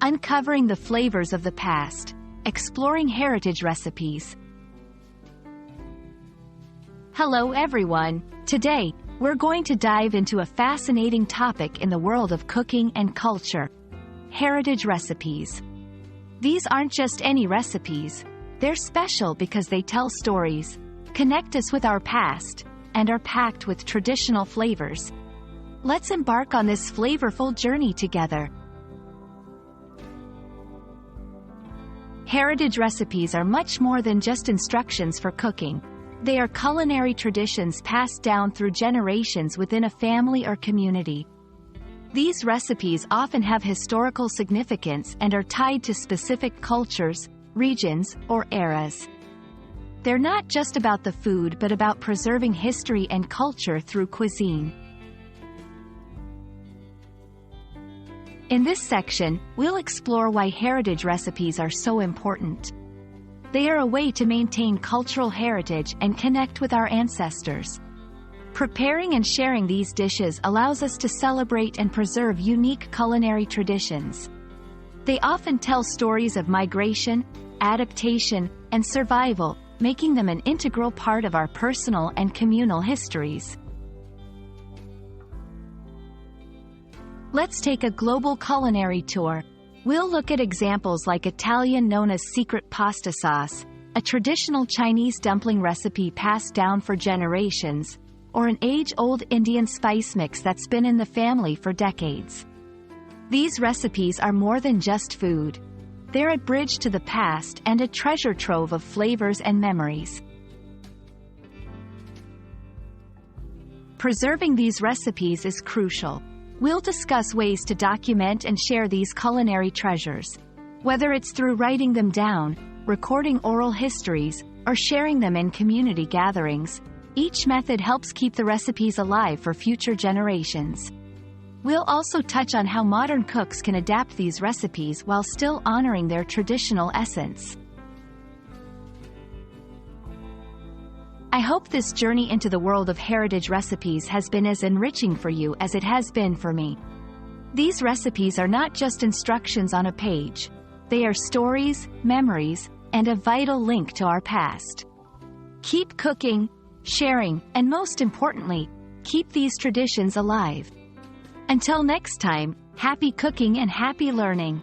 uncovering the flavors of the past, exploring heritage recipes. Hello everyone! Today, we're going to dive into a fascinating topic in the world of cooking and culture: heritage recipes. These aren't just any recipes, they're special because they tell stories, connect us with our past, and are packed with traditional flavors. Let's embark on this flavorful journey together. Heritage recipes are much more than just instructions for cooking. They are culinary traditions passed down through generations within a family or community. These recipes often have historical significance and are tied to specific cultures, regions, or eras. They're not just about the food but about preserving history and culture through cuisine. In this section, we'll explore why heritage recipes are so important. They are a way to maintain cultural heritage and connect with our ancestors. Preparing and sharing these dishes allows us to celebrate and preserve unique culinary traditions. They often tell stories of migration, adaptation, and survival, making them an integral part of our personal and communal histories. Let's take a global culinary tour. We'll look at examples like Italian known as secret pasta sauce, a traditional Chinese dumpling recipe passed down for generations, or an age-old Indian spice mix that's been in the family for decades. These recipes are more than just food. They're a bridge to the past and a treasure trove of flavors and memories. Preserving these recipes is crucial. We'll discuss ways to document and share these culinary treasures. Whether it's through writing them down, recording oral histories, or sharing them in community gatherings, each method helps keep the recipes alive for future generations. We'll also touch on how modern cooks can adapt these recipes while still honoring their traditional essence. I hope this journey into the world of heritage recipes has been as enriching for you as it has been for me. These recipes are not just instructions on a page. They are stories, memories, and a vital link to our past. Keep cooking, sharing, and most importantly, keep these traditions alive. Until next time, happy cooking and happy learning.